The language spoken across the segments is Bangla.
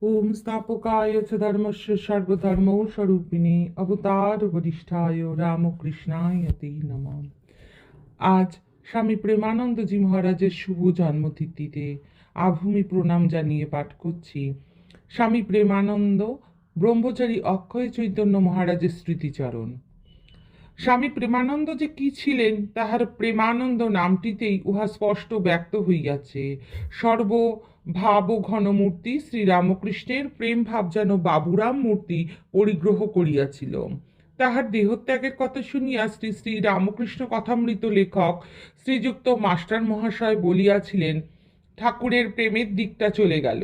ओम स्थापकाय च धर्मस्य सर्वधर्मस्वरूपिणे अवतार वरिष्ठाय রামকৃষ্ণায় তে নমঃ। আজ স্বামী প্রেমানন্দজি মহারাজের শুভ জন্মতিথিতে আভূমি প্রণাম জানিয়ে পাঠ করছি স্বামী প্রেমানন্দ ব্রহ্মচারী অক্ষয় চৈতন্য মহারাজের স্মৃতিচরণ। স্বামী প্রেমানন্দ যে কি ছিলেন তাহার প্রেমানন্দ নামটিতেই উহা স্পষ্ট ব্যক্ত হইয়াছে। সর্বভাব ঘনমূর্তি শ্রীরামকৃষ্ণের প্রেম ভাব যেন বাবুরাম মূর্তি পরিগ্রহ করিয়াছিল। তাহার দেহত্যাগের কথা শুনিয়া শ্রী শ্রী রামকৃষ্ণ কথামৃত লেখক শ্রীযুক্ত মাস্টার মহাশয় বলিয়াছিলেন, ঠাকুরের প্রেমের দিকটা চলে গেল।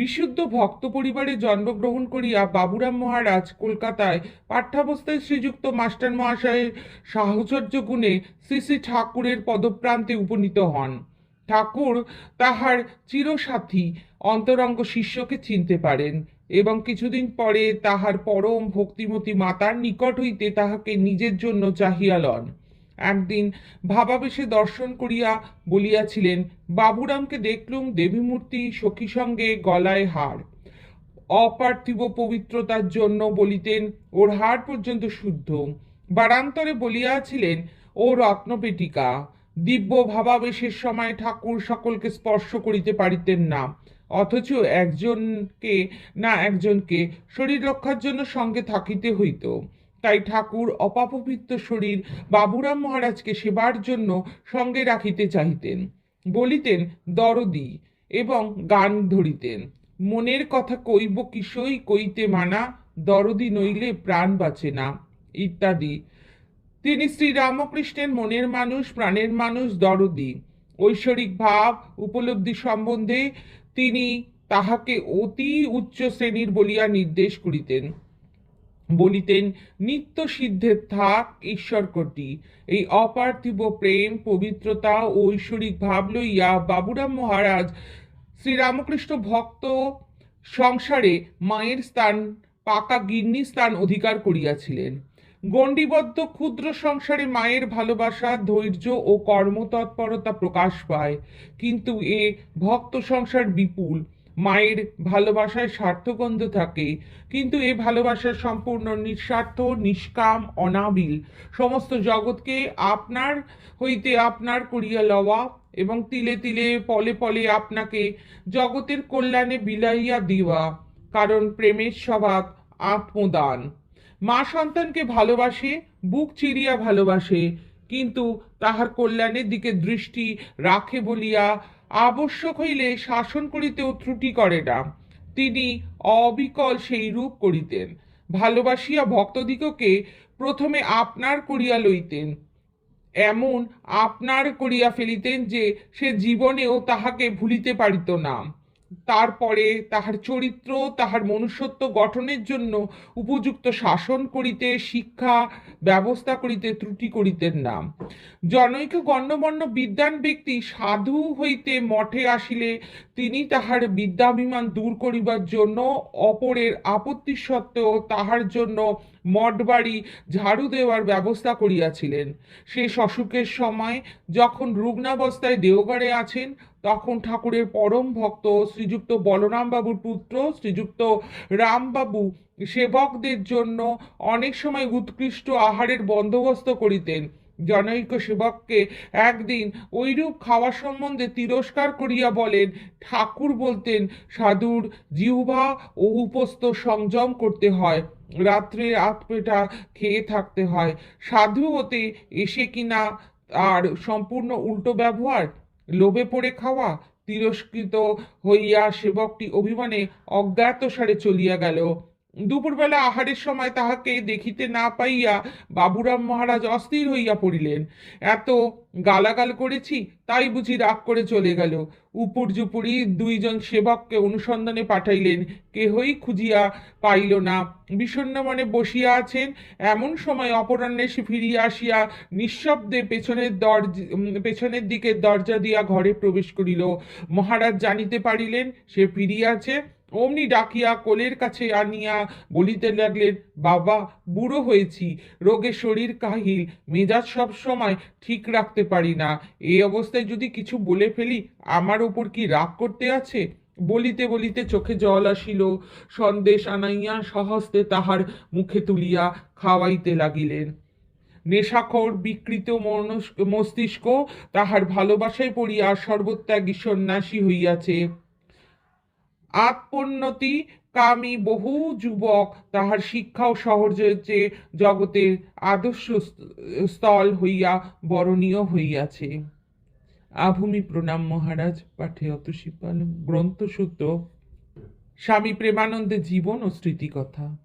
বিশুদ্ধ ভক্ত পরিবারে জন্মগ্রহণ করিয়া বাবুরাম মহারাজ কলকাতায় পাঠ্যাবস্থায় শ্রীযুক্ত মাস্টার মহাশয়ের সাহচর্য গুণে শ্রী শ্রী ঠাকুরের পদপ্রান্তে উপনীত হন। ঠাকুর তাহার চিরসাথী অন্তরঙ্গ শিষ্যকে চিনতে পারেন এবং কিছুদিন পরে তাহার পরম ভক্তিমতী মাতার নিকট হইতে তাহাকে নিজের জন্য চাহিয়া লন। একদিন ভাবাবেশে দর্শন করিয়া বলিয়াছিলেন, বাবুরামকে দেখলুম দেবীমূর্তি সখী সঙ্গে গলায় হার। অপার্থিব পবিত্রতার জন্য বলিতেন ওর হার পর্যন্ত শুদ্ধ। বারান্তরে বলিয়াছিলেন ও রত্নপেটিকা। দিব্য ভাবাবেশের সময় ঠাকুর সকলকে স্পর্শ করিতে পারিতেন না, অথচ একজনকে শরীর রক্ষার জন্য সঙ্গে থাকিতে হইত। তাই ঠাকুর অপাপবিত্র শরীর বাবুরাম মহারাজকে সেবার জন্য সঙ্গে রাখিতে চাহিতেন। বলিতেন দরদি এবং গান ধরিতেন, মনের কথা কইব কিসই কইতে মানা, দরদি নইলে প্রাণ বাঁচে না ইত্যাদি। তিনি শ্রী রামকৃষ্ণের মনের মানুষ, প্রাণের মানুষ, দরদি। ঐশ্বরিক ভাব উপলব্ধি সম্বন্ধে তিনি তাহাকে অতি উচ্চ শ্রেণীর বলিয়া নির্দেশ করিতেন। বলিতেন নিত্য সিদ্ধের থাক ঈশ্বর কোটি। এই অপার্থিব প্রেম, পবিত্রতা ও ঐশ্বরিক ভাব লইয়া বাবুরাম মহারাজ শ্রীরামকৃষ্ণ ভক্ত সংসারে মায়ের স্থান, পাকা গিন্নি স্থান অধিকার করিয়াছিলেন। গণ্ডিবদ্ধ ক্ষুদ্র সংসারে মায়ের ভালোবাসা, ধৈর্য ও কর্মতৎপরতা প্রকাশ পায়, কিন্তু এ ভক্ত সংসার বিপুল। মায়ের ভালোবাসায় স্বার্থগন্ধ থাকে, কিন্তু এ ভালোবাসা সম্পূর্ণ নিঃস্বার্থ, নিষ্কাম, অনাবিল। সমস্ত জগৎকে আপনার হইতে আপনার করিয়া লওয়া এবং তিলে তিলে পলে পলে আপনাকে জগতের কল্যাণে বিলাইয়া দিওয়া, কারণ প্রেমের স্বভাব আত্মদান। মা সন্তানকে ভালোবাসে, বুক চিরিয়া ভালোবাসে, কিন্তু তাহার কল্যাণের দিকে দৃষ্টি রাখে বলিয়া আবশ্যক হইলে শাসন করিতেও ত্রুটি করে না। তিনি অবিকল সেই রূপ করিতেন। ভালোবাসিয়া ভক্তদিগকে প্রথমে আপনার করিয়া লইতেন, এমন আপনার করিয়া ফেলিতেন যে সে জীবনেও তাহাকে ভুলিতে পারিত না। তারপরে তাহার চরিত্র, তাহার মনুষ্যত্ব গঠনের জন্য উপযুক্ত শাসন করিতে, শিক্ষা ব্যবস্থা করিতে ত্রুটি করিতেন না। জনৈক গণ্যমান্য বিদ্বান ব্যক্তি সাধু হইতে মঠে আসিলে তিনি তাহার বিদ্যাভিমান দূর করিবার জন্য অপরের আপত্তি সত্ত্বেও তাহার জন্য মঠ বাড়ি ঝাড়ু দেওয়ার ব্যবস্থা করিয়াছিলেন। সে অসুখের সময় যখন রুগ্নাবস্থায় দেওঘরে আছেন, তখন ঠাকুরের পরম ভক্ত শ্রীযুক্ত বলরাম বাবুর পুত্র শ্রীযুক্ত রামবাবু সেবকদের জন্য অনেক সময় উৎকৃষ্ট আহারের বন্দোবস্ত করিতেন। জনৈক সেবককে একদিন ঐরূপ খাওয়া সম্বন্ধে তিরস্কার করিয়া বলেন, ঠাকুর বলতেন সাধুর জিহ্বা ও উপস্থ সংযম করতে হয়, রাত্রে আধপেটা খেয়ে থাকতে হয়। সাধু হতে এসে কিনা আর সম্পূর্ণ উল্টো ব্যবহার, লোভে পড়ে খাওয়া। তিরস্কৃত হইয়া সেবকটি অভিমানে অজ্ঞাতসারে চলিয়া গেল। দুপুরবেলা আহারের সময় তাহাকে দেখিতে না পাইয়া বাবুরাম মহারাজ অস্থির হইয়া পড়িলেন। এত গালাগাল করেছি, তাই বুঝি রাগ করে চলে গেল। উপর্যুপরি দুইজন সেবককে অনুসন্ধানে পাঠাইলেন, কেহই খুঁজিয়া পাইল না। বিষণ্ণ মনে বসিয়া আছেন, এমন সময় অপরাহ্নে সে ফিরিয়া আসিয়া নিঃশব্দে পেছনের দিকে দরজা দিয়া ঘরে প্রবেশ করিল। মহারাজ জানিতে পারিলেন সে ফিরিয়াছে। অমনি ডাকিয়া কোলের কাছে আনিয়া বলিতে লাগলেন, বাবা, বুড়ো হয়েছি, রোগে শরীর কাহিল, মেজাজ সব সময় ঠিক রাখতে পারি না। এই অবস্থায় যদি কিছু বলে ফেলি, আমার ওপর কি রাগ করতে আছে? বলিতে বলিতে চোখে জল আসিল, সন্দেশ আনাইয়া সহস্তে তাহার মুখে তুলিয়া খাওয়াইতে লাগিলেন। নেশাখোর বিকৃত মস্তিষ্ক তাহার ভালোবাসায় পড়িয়া সর্বত্যাগী সন্ন্যাসী হইয়াছে। আত্মোন্নতি কামী বহু যুবক তাহার শিক্ষা ও সহজে জগতের আদর্শ স্থল হইয়া বরণীয় হইয়াছে। আভূমি প্রণাম মহারাজ। পাঠে অতসী পাল। গ্রন্থসূত্র স্বামী প্রেমানন্দের জীবন ও স্মৃতিকথা।